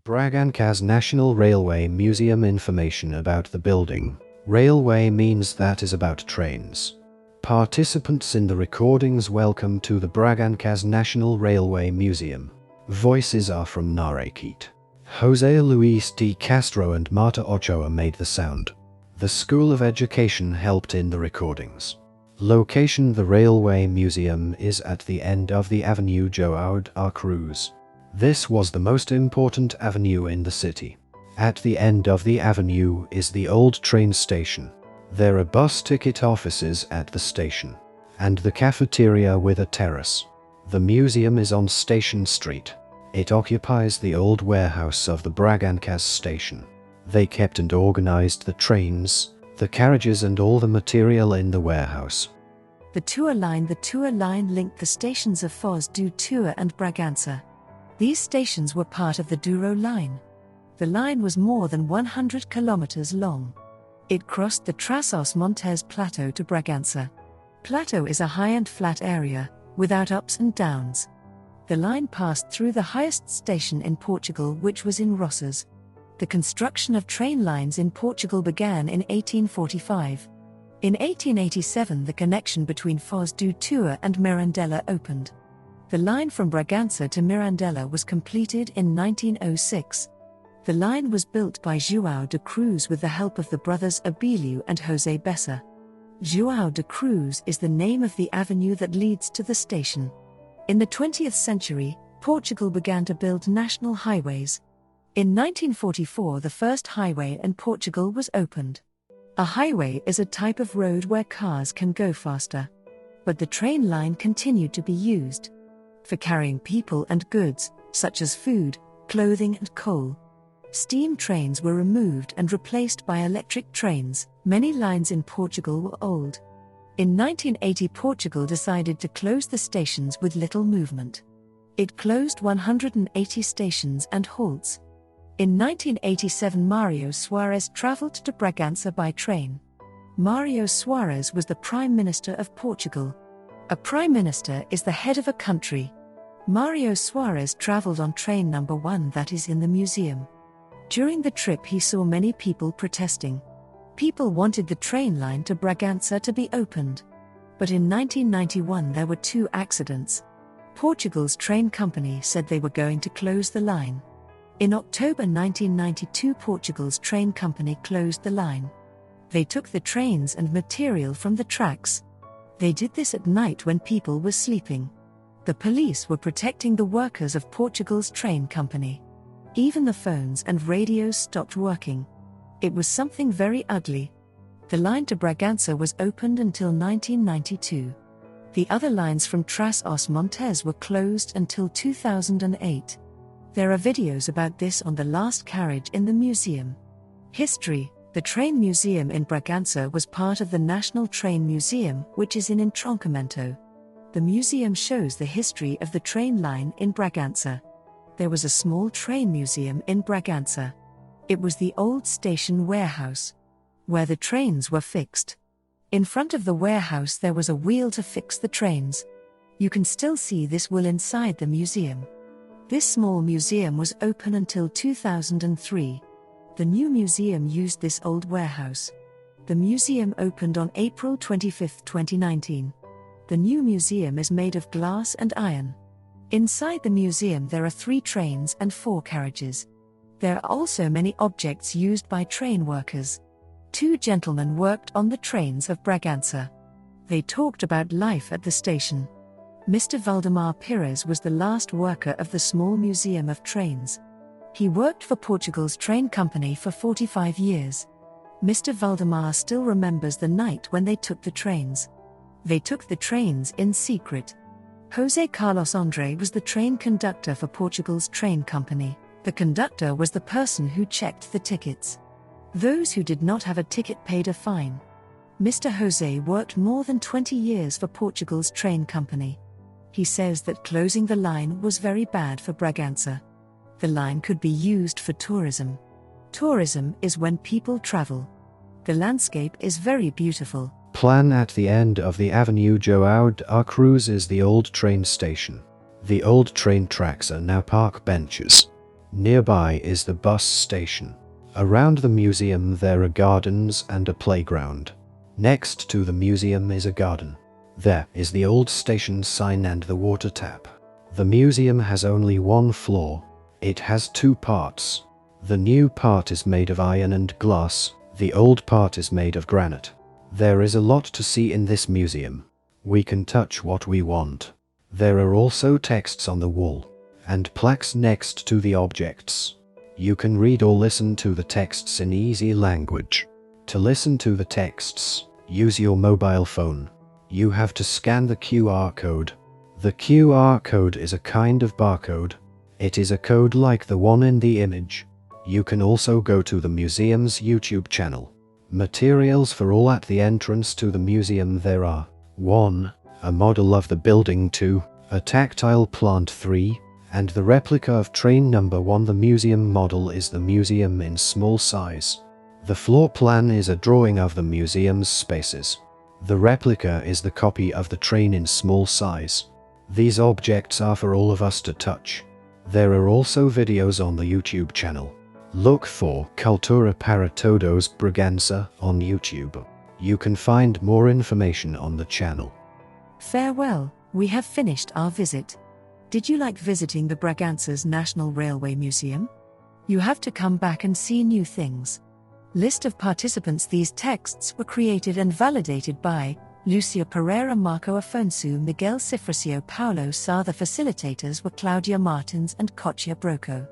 Bragança's National Railway Museum. Information about the building. Railway means that is about trains. Participants in the recordings, welcome to the Bragança's National Railway Museum. Voices are from Narekit. Jose Luis de Castro and Marta Ochoa made the sound. The School of Education helped in the recordings. Location: the Railway Museum is at the end of the Avenue João da Cruz. This was the most important avenue in the city. At the end of the avenue is the old train station. There are bus ticket offices at the station, and the cafeteria with a terrace. The museum is on Station Street. It occupies the old warehouse of the Bragança station. They kept and organized the trains, the carriages and all the material in the warehouse. The tour line linked the stations of Foz do Tour and Bragança. These stations were part of the Douro line. The line was more than 100 kilometers long. It crossed the Trás-os-Montes plateau to Bragança. Plateau is a high and flat area, without ups and downs. The line passed through the highest station in Portugal, which was in Roças. The construction of train lines in Portugal began in 1845. In 1887 the connection between Foz do Tour and Mirandela opened. The line from Bragança to Mirandela was completed in 1906. The line was built by João de Cruz with the help of the brothers Abílio and José Bessa. João de Cruz is the name of the avenue that leads to the station. In the 20th century, Portugal began to build national highways. In 1944 the first highway in Portugal was opened. A highway is a type of road where cars can go faster. But the train line continued to be used for carrying people and goods, such as food, clothing and coal. Steam trains were removed and replaced by electric trains. Many lines in Portugal were old. In 1980 Portugal decided to close the stations with little movement. It closed 180 stations and halts. In 1987 Mário Soares travelled to Bragança by train. Mário Soares was the Prime Minister of Portugal. A Prime Minister is the head of a country. Mário Soares travelled on train number 1 that is in the museum. During the trip he saw many people protesting. People wanted the train line to Bragança to be opened. But in 1991 there were 2 accidents. Portugal's train company said they were going to close the line. In October 1992 Portugal's train company closed the line. They took the trains and material from the tracks. They did this at night when people were sleeping. The police were protecting the workers of Portugal's train company. Even the phones and radios stopped working. It was something very ugly. The line to Bragança was opened until 1992. The other lines from Trás-os-Montes were closed until 2008. There are videos about this on the last carriage in the museum. History: the train museum in Bragança was part of the National Train Museum, which is in Entroncamento. The museum shows the history of the train line in Bragança. There was a small train museum in Bragança. It was the old station warehouse, where the trains were fixed. In front of the warehouse there was a wheel to fix the trains. You can still see this wheel inside the museum. This small museum was open until 2003. The new museum used this old warehouse. The museum opened on April 25, 2019. The new museum is made of glass and iron. Inside the museum there are 3 trains and 4 carriages. There are also many objects used by train workers. 2 gentlemen worked on the trains of Bragança. They talked about life at the station. Mr. Valdemar Pires was the last worker of the small museum of trains. He worked for Portugal's train company for 45 years. Mr. Valdemar still remembers the night when they took the trains. They took the trains in secret. José Carlos André was the train conductor for Portugal's train company. The conductor was the person who checked the tickets. Those who did not have a ticket paid a fine. Mr. José worked more than 20 years for Portugal's train company. He says that closing the line was very bad for Bragança. The line could be used for tourism. Tourism is when people travel. The landscape is very beautiful. Plan: at the end of the Avenue João da Cruz is the old train station. The old train tracks are now park benches. Nearby is the bus station. Around the museum there are gardens and a playground. Next to the museum is a garden. There is the old station sign and the water tap. The museum has only one floor. It has two parts. The new part is made of iron and glass. The old part is made of granite. There is a lot to see in this museum. We can touch what we want. There are also texts on the wall and plaques next to the objects. You can read or listen to the texts in easy language. To listen to the texts, use your mobile phone. You have to scan the QR code. The QR code is a kind of barcode. It is a code like the one in the image. You can also go to the museum's YouTube channel. Materials for all at the entrance to the museum there are 1. A model of the building 2. A tactile plant 3. And the replica of train number 1. The museum model is the museum in small size. The floor plan is a drawing of the museum's spaces. The replica is the copy of the train in small size. These objects are for all of us to touch. There are also videos on the YouTube channel. Look for Cultura para Todos Bragança on YouTube. You can find more information on the channel. Farewell, we have finished our visit. Did you like visiting the Bragança's National Railway Museum? You have to come back and see new things. List of participants. These texts were created and validated by Lucia Pereira, Marco Afonso, Miguel Cifracio, Paulo Sá. The facilitators were Claudia Martins and Cotia Broco.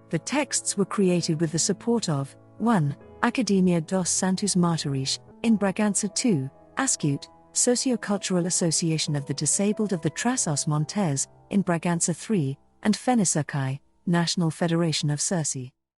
The texts were created with the support of 1. Academy Santos Mártires, in Bragança. 2. Ascute, Sociocultural Association of the Disabled of the Trás-os-Montes, in Bragança. 3. And Fenicerci, National Federation of Circe.